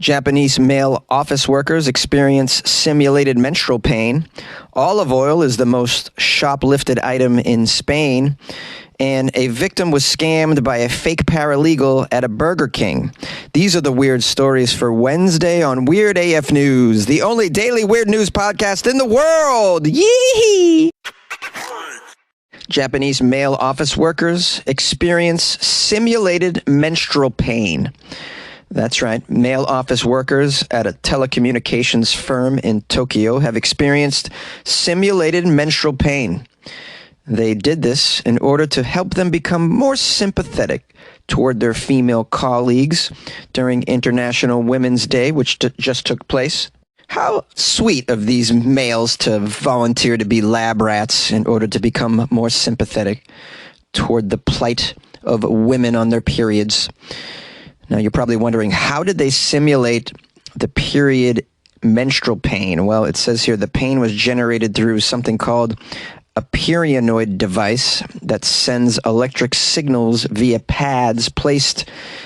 Japanese male office workers experience simulated menstrual pain. Olive oil is the most shoplifted item in Spain. And a victim was scammed by a fake paralegal at a Burger King. These are the weird stories for Wednesday on Weird AF News, the only daily weird news podcast in the world. Yee! Japanese male office workers experience simulated menstrual pain. That's right. Male office workers at a telecommunications firm in Tokyo have experienced simulated menstrual pain. They did this in order to help them become more sympathetic toward their female colleagues during International Women's Day, which just took place. How sweet of these males to volunteer to be lab rats in order to become more sympathetic toward the plight of women on their periods. Now, you're probably wondering, how did they simulate the period menstrual pain? Well, it says here the pain was generated through something called a perionoid device that sends electric signals via pads placed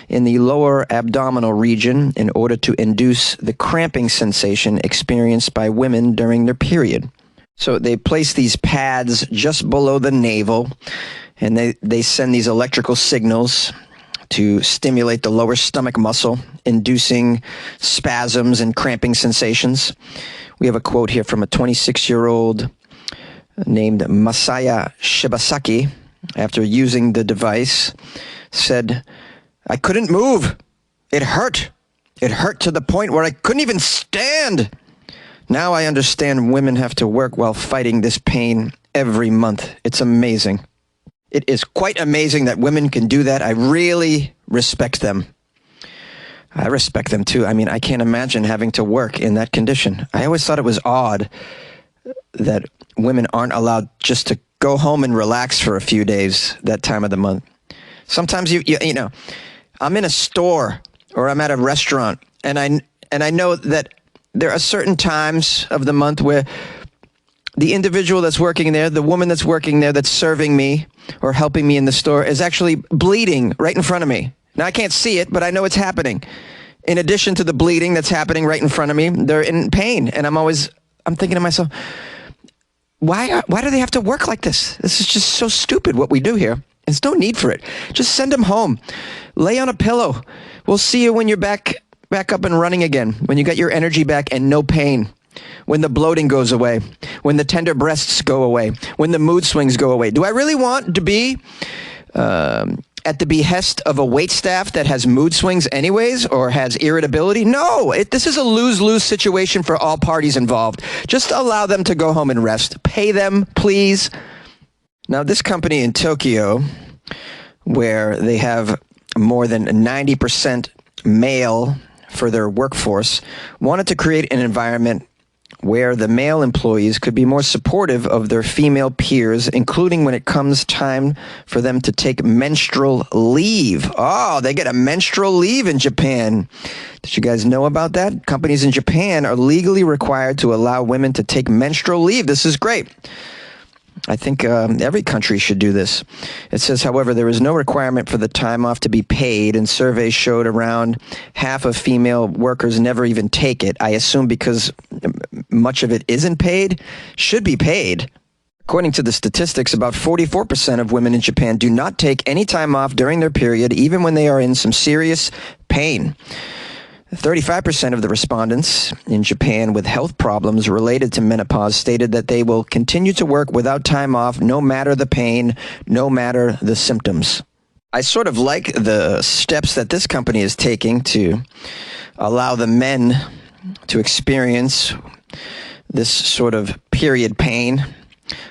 in the lower abdominal region in order to induce the cramping sensation experienced by women during their period. So they place these pads just below the navel, and they send these electrical signals to stimulate the lower stomach muscle, inducing spasms and cramping sensations. We have a quote here from a 26-year-old named Masaya Shibasaki, after using the device, said, "I couldn't move. It hurt. It hurt to the point where I couldn't even stand. Now I understand women have to work while fighting this pain every month. It's amazing." It is quite amazing that women can do that. I really respect them. I respect them too. I mean, I can't imagine having to work in that condition. I always thought it was odd that women aren't allowed just to go home and relax for a few days that time of the month. Sometimes you know, I'm in a store or I'm at a restaurant, and I know that there are certain times of the month where the individual that's working there, the woman that's working there that's serving me or helping me in the store, is actually bleeding right in front of me. Now, I can't see it, but I know it's happening. In addition to the bleeding that's happening right in front of me, they're in pain. And I'm thinking to myself, why do they have to work like this? This is just so stupid what we do here. There's no need for it. Just send them home. Lay on a pillow. We'll see you when you're back up and running again, when you got your energy back and no pain. When the bloating goes away, when the tender breasts go away, when the mood swings go away. Do I really want to be at the behest of a waitstaff that has mood swings anyways, or has irritability? No, this is a lose-lose situation for all parties involved. Just allow them to go home and rest. Pay them, please. Now, this company in Tokyo, where they have more than 90% male for their workforce, wanted to create an environment where the male employees could be more supportive of their female peers, including when it comes time for them to take menstrual leave. Oh, they get a menstrual leave in Japan. Did you guys know about that? Companies in Japan are legally required to allow women to take menstrual leave. This is great. I think every country should do this. It says, however, there is no requirement for the time off to be paid, and surveys showed around half of female workers never even take it. I assume because much of it isn't paid, should be paid. According to the statistics, about 44% of women in Japan do not take any time off during their period, even when they are in some serious pain. 35% of the respondents in Japan with health problems related to menopause stated that they will continue to work without time off, no matter the pain, no matter the symptoms. I sort of like the steps that this company is taking to allow the men to experience this sort of period pain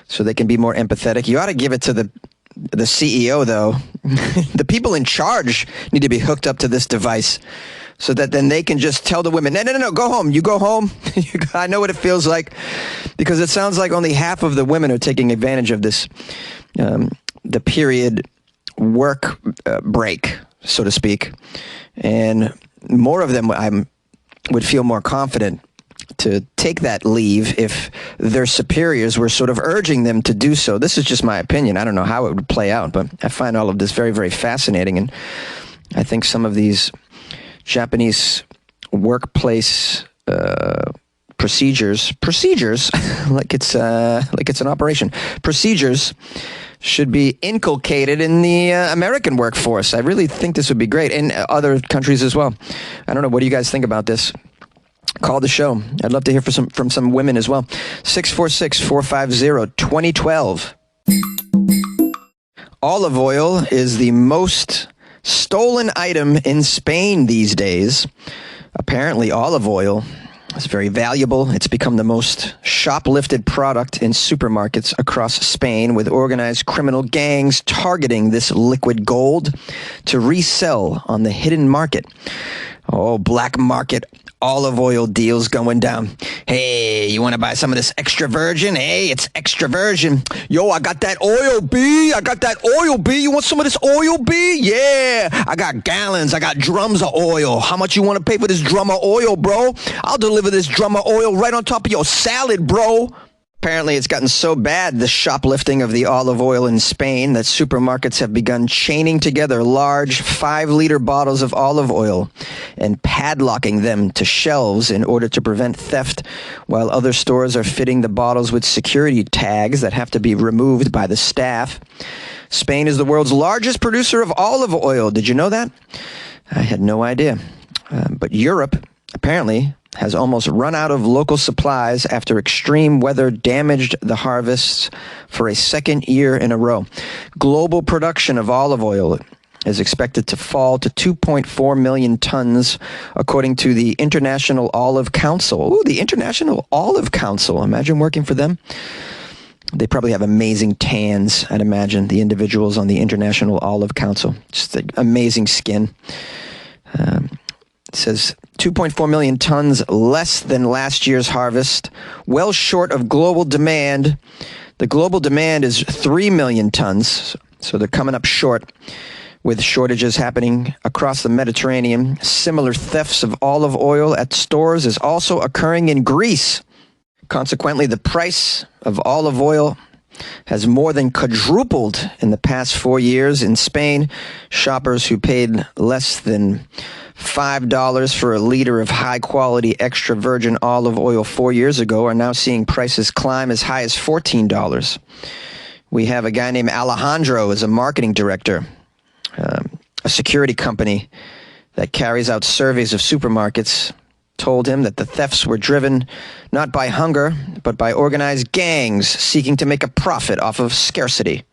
so they can be more empathetic. You ought to give it to the CEO, though. The people in charge need to be hooked up to this device, so that then they can just tell the women, no, go home. You go home. I know what it feels like, because it sounds like only half of the women are taking advantage of this, the period work break, so to speak. And more of them would feel more confident to take that leave if their superiors were sort of urging them to do so. This is just my opinion. I don't know how it would play out, but I find all of this very, very fascinating. And I think some of these Japanese workplace procedures, like it's an operation. Procedures should be inculcated in the American workforce. I really think this would be great, in other countries as well. I don't know. What do you guys think about this? Call the show. I'd love to hear from some women as well. 646-450-2012. Olive oil is the most stolen item in Spain these days. Apparently, olive oil is very valuable. It's become the most shoplifted product in supermarkets across Spain, with organized criminal gangs targeting this liquid gold to resell on the hidden market. Oh, black market olive oil deals going down. Hey, you want to buy some of this extra virgin? Hey, it's extra virgin. Yo, I got that oil, B. You want some of this oil, B? Yeah. I got gallons. I got drums of oil. How much you want to pay for this drum of oil, bro? I'll deliver this drum of oil right on top of your salad, bro. Apparently, it's gotten so bad, the shoplifting of the olive oil in Spain, that supermarkets have begun chaining together large 5-liter bottles of olive oil and padlocking them to shelves in order to prevent theft, while other stores are fitting the bottles with security tags that have to be removed by the staff. Spain is the world's largest producer of olive oil. Did you know that? I had no idea. But Europe, apparently, has almost run out of local supplies after extreme weather damaged the harvests for a second year in a row. Global production of olive oil is expected to fall to 2.4 million tons, according to the International Olive Council. Ooh, the International Olive Council. Imagine working for them. They probably have amazing tans, I'd imagine, the individuals on the International Olive Council. Just amazing skin. It says 2.4 million tons, less than last year's harvest, well short of global demand. The global demand is 3 million tons, so they're coming up short, with shortages happening across the Mediterranean. Similar thefts of olive oil at stores is also occurring in Greece. Consequently, the price of olive oil has more than quadrupled in the past 4 years. In Spain, shoppers who paid less than $5 for a liter of high-quality extra virgin olive oil 4 years ago are now seeing prices climb as high as $14. We have a guy named Alejandro as a marketing director, a security company that carries out surveys of supermarkets, told him that the thefts were driven not by hunger, but by organized gangs seeking to make a profit off of scarcity.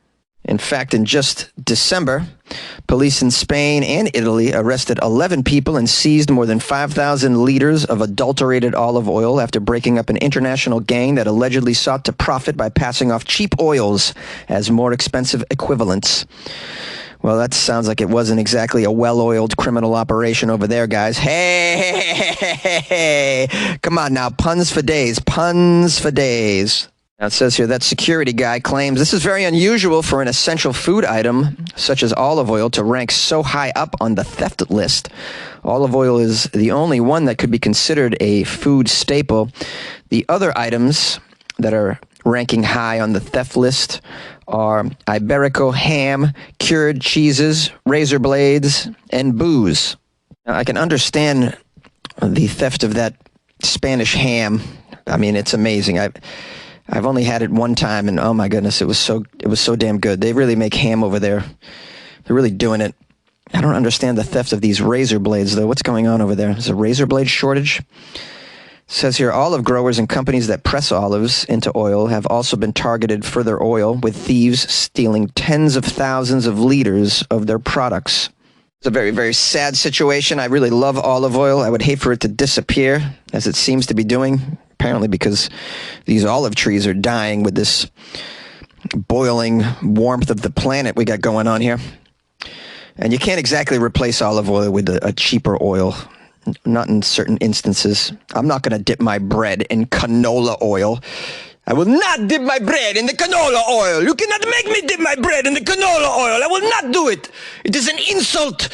In fact, in just December, police in Spain and Italy arrested 11 people and seized more than 5,000 liters of adulterated olive oil after breaking up an international gang that allegedly sought to profit by passing off cheap oils as more expensive equivalents. Well, that sounds like it wasn't exactly a well-oiled criminal operation over there, guys. Hey, come on now, puns for days. Now, it says here that security guy claims this is very unusual for an essential food item, such as olive oil, to rank so high up on the theft list. Olive oil is the only one that could be considered a food staple. The other items that are ranking high on the theft list are Iberico ham, cured cheeses, razor blades, and booze. Now, I can understand the theft of that Spanish ham. I mean, it's amazing. I've only had it one time, and oh my goodness, it was so damn good. They really make ham over there. They're really doing it. I don't understand the theft of these razor blades, though. What's going on over there? Is a razor blade shortage? It says here, olive growers and companies that press olives into oil have also been targeted for their oil, with thieves stealing tens of thousands of liters of their products. It's a very, very sad situation. I really love olive oil. I would hate for it to disappear, as it seems to be doing, apparently because these olive trees are dying with this boiling warmth of the planet we got going on here. And you can't exactly replace olive oil with a cheaper oil. Not in certain instances. I'm not going to dip my bread in canola oil. I will not dip my bread in the canola oil. You cannot make me dip my bread in the canola oil. I will not do it. It is an insult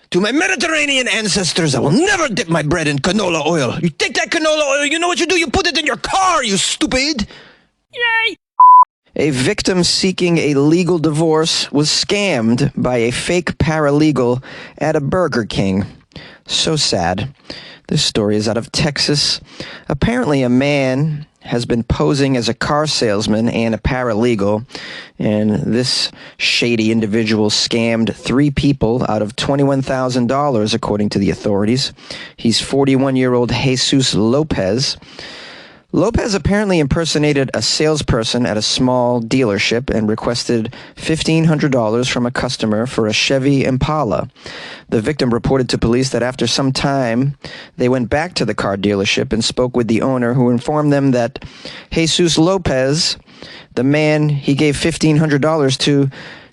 to my Mediterranean ancestors. I will never dip my bread in canola oil. You take that canola oil, you know what you do? You put it in your car, you stupid. Yay! A victim seeking a legal divorce was scammed by a fake paralegal at a Burger King. So sad. This story is out of Texas. Apparently, a man has been posing as a car salesman and a paralegal, and this shady individual scammed 3 people out of $21,000, according to the authorities. He's 41-year-old Jesus Lopez. Lopez apparently impersonated a salesperson at a small dealership and requested $1,500 from a customer for a Chevy Impala. The victim reported to police that after some time, they went back to the car dealership and spoke with the owner, who informed them that Jesus Lopez, the man he gave $1,500 to,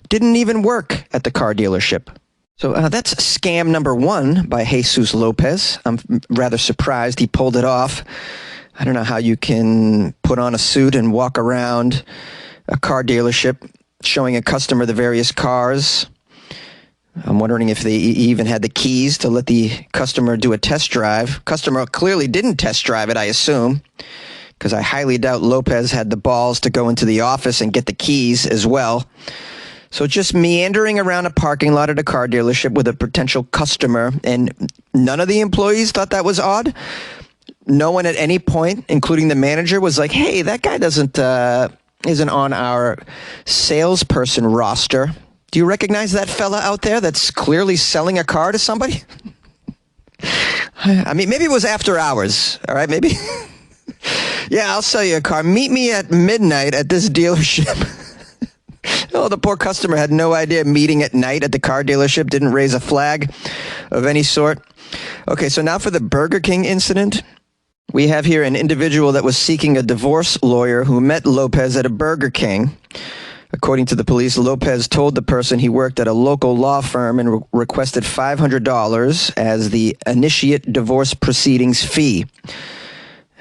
didn't even work at the car dealership. So that's scam number 1 by Jesus Lopez. I'm rather surprised he pulled it off. I don't know how you can put on a suit and walk around a car dealership showing a customer the various cars. I'm wondering if they even had the keys to let the customer do a test drive. Customer clearly didn't test drive it, I assume, because I highly doubt Lopez had the balls to go into the office and get the keys as well. So just meandering around a parking lot at a car dealership with a potential customer, and none of the employees thought that was odd. No one at any point, including the manager, was like, hey, that guy isn't on our salesperson roster. Do you recognize that fella out there that's clearly selling a car to somebody? I mean, maybe it was after hours, all right? Maybe. Yeah, I'll sell you a car. Meet me at midnight at this dealership. Oh, the poor customer had no idea meeting at night at the car dealership, didn't raise a flag of any sort. Okay, so now for the Burger King incident. We have here an individual that was seeking a divorce lawyer who met Lopez at a Burger King. According to the police, Lopez told the person he worked at a local law firm and requested $500 as the initiate divorce proceedings fee.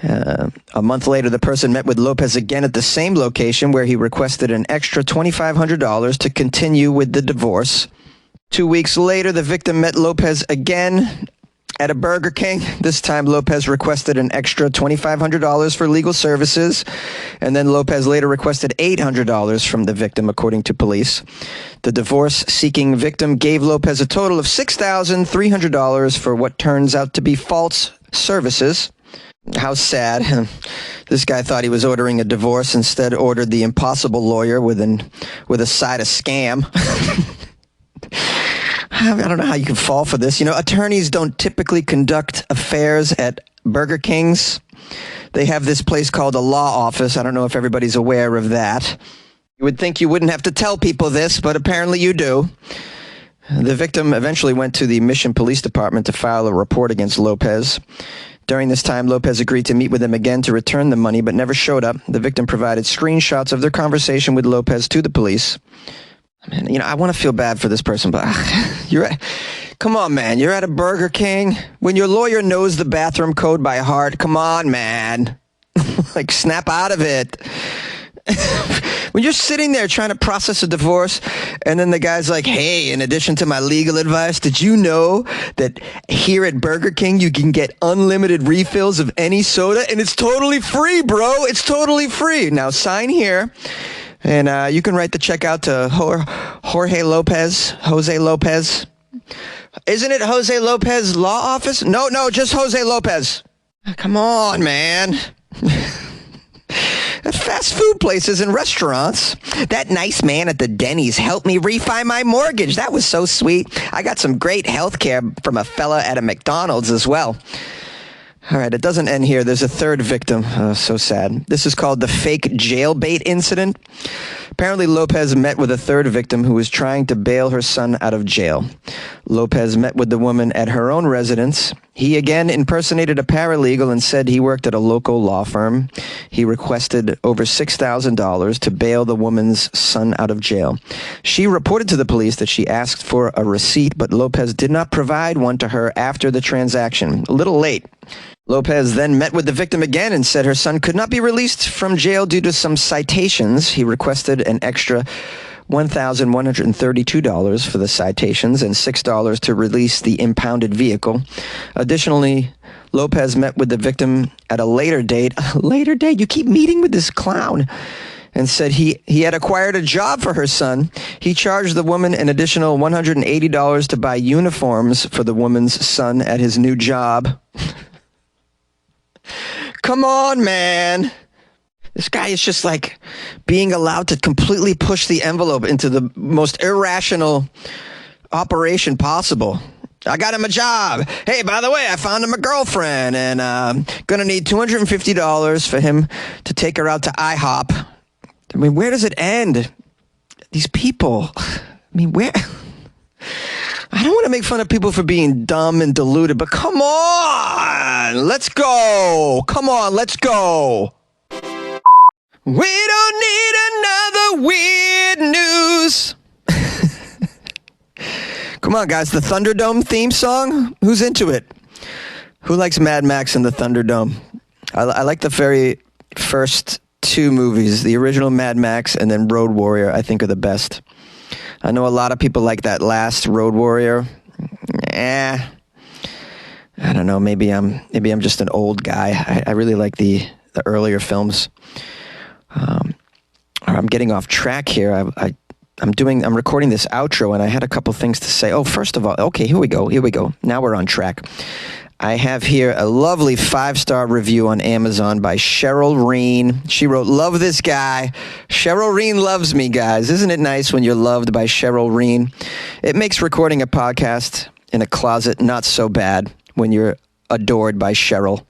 A month later, the person met with Lopez again at the same location, where he requested an extra $2,500 to continue with the divorce. 2 weeks later, the victim met Lopez again at a Burger King. This time, Lopez requested an extra $2,500 for legal services, and then Lopez later requested $800 from the victim, according to police. The divorce-seeking victim gave Lopez a total of $6,300 for what turns out to be false services. How sad. This guy thought he was ordering a divorce, instead ordered the impossible lawyer with a side of scam. I don't know how you can fall for this. You know, attorneys don't typically conduct affairs at Burger Kings. They have this place called a law office. I don't know if everybody's aware of that. You would think you wouldn't have to tell people this, but apparently you do. The victim eventually went to the Mission Police Department to file a report against Lopez. During this time, Lopez agreed to meet with him again to return the money, but never showed up. The victim provided screenshots of their conversation with Lopez to the police. I mean, you know, I want to feel bad for this person, but come on, man. You're at a Burger King. When your lawyer knows the bathroom code by heart, come on, man. Like, snap out of it. When you're sitting there trying to process a divorce, and then the guy's like, hey, in addition to my legal advice, did you know that here at Burger King, you can get unlimited refills of any soda, and it's totally free, bro. It's totally free. Now, sign here. And you can write the check out to Jose Lopez. Isn't it Jose Lopez Law Office? No, just Jose Lopez. Come on, man. At fast food places and restaurants, that nice man at the Denny's helped me refi my mortgage. That was so sweet. I got some great health care from a fella at a McDonald's as well. All right, it doesn't end here. There's a third victim. So sad. This is called the fake jailbait incident. Apparently, Lopez met with a third victim who was trying to bail her son out of jail. Lopez met with the woman at her own residence. He again impersonated a paralegal and said he worked at a local law firm. He requested over $6,000 to bail the woman's son out of jail. She reported to the police that she asked for a receipt, but Lopez did not provide one to her after the transaction. A little late. Lopez then met with the victim again and said her son could not be released from jail due to some citations. He requested an extra $1,132 for the citations and $6 to release the impounded vehicle. Additionally, Lopez met with the victim at a later date. A later date? You keep meeting with this clown. and said he had acquired a job for her son. He charged the woman an additional $180 to buy uniforms for the woman's son at his new job. Come on, man. This guy is just like being allowed to completely push the envelope into the most irrational operation possible. I got him a job. Hey, by the way, I found him a girlfriend, and gonna need $250 for him to take her out to IHOP. I mean, where does it end? These people. I mean, where? I don't want to make fun of people for being dumb and deluded, but come on, let's go. Come on, let's go. We don't need another weird news. Come on, guys, the Thunderdome theme song? Who's into it? Who likes Mad Max and the Thunderdome? I like the very first two movies, the original Mad Max and then Road Warrior, I think are the best. I know a lot of people like that last Road Warrior. I don't know, maybe I'm just an old guy. I really like the earlier films. I'm getting off track here. I'm recording this outro, and I had a couple things to say. Oh, first of all, okay, here we go. Now we're on track. I have here a lovely 5-star review on Amazon by Cheryl Reen. She wrote, "Love this guy." Cheryl Reen loves me, guys. Isn't it nice when you're loved by Cheryl Reen? It makes recording a podcast in a closet not so bad when you're adored by Cheryl.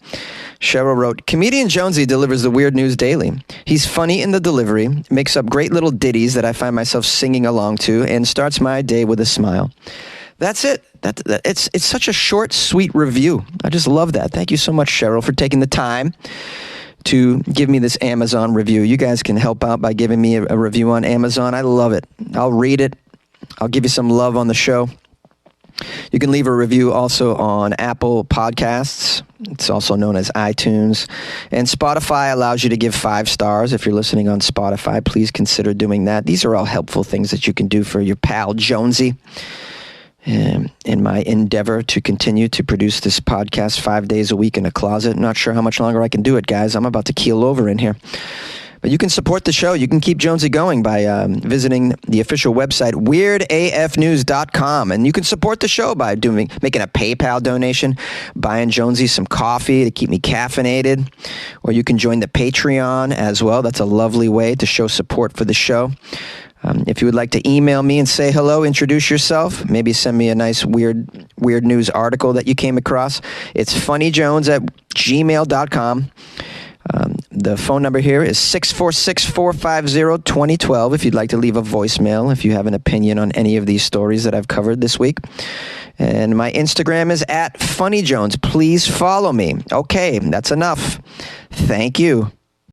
Cheryl wrote, "Comedian Jonesy delivers the weird news daily. He's funny in the delivery, makes up great little ditties that I find myself singing along to, and starts my day with a smile." That's it. It's such a short, sweet review. I just love that. Thank you so much, Cheryl, for taking the time to give me this Amazon review. You guys can help out by giving me a review on Amazon. I love it. I'll read it. I'll give you some love on the show. You can leave a review also on Apple Podcasts. It's also known as iTunes. And Spotify allows you to give 5 stars. If you're listening on Spotify, please consider doing that. These are all helpful things that you can do for your pal Jonesy. In my endeavor to continue to produce this podcast 5 days a week in a closet. Not sure how much longer I can do it, guys. I'm about to keel over in here. But you can support the show. You can keep Jonesy going by visiting the official website, weirdafnews.com. And you can support the show by making a PayPal donation, buying Jonesy some coffee to keep me caffeinated. Or you can join the Patreon as well. That's a lovely way to show support for the show. If you would like to email me and say hello, introduce yourself, maybe send me a nice weird news article that you came across, it's funnyjones@gmail.com. The phone number here is 646-450-2012 if you'd like to leave a voicemail, if you have an opinion on any of these stories that I've covered this week. And my Instagram is @funnyjones. Please follow me. Okay, that's enough. Thank you.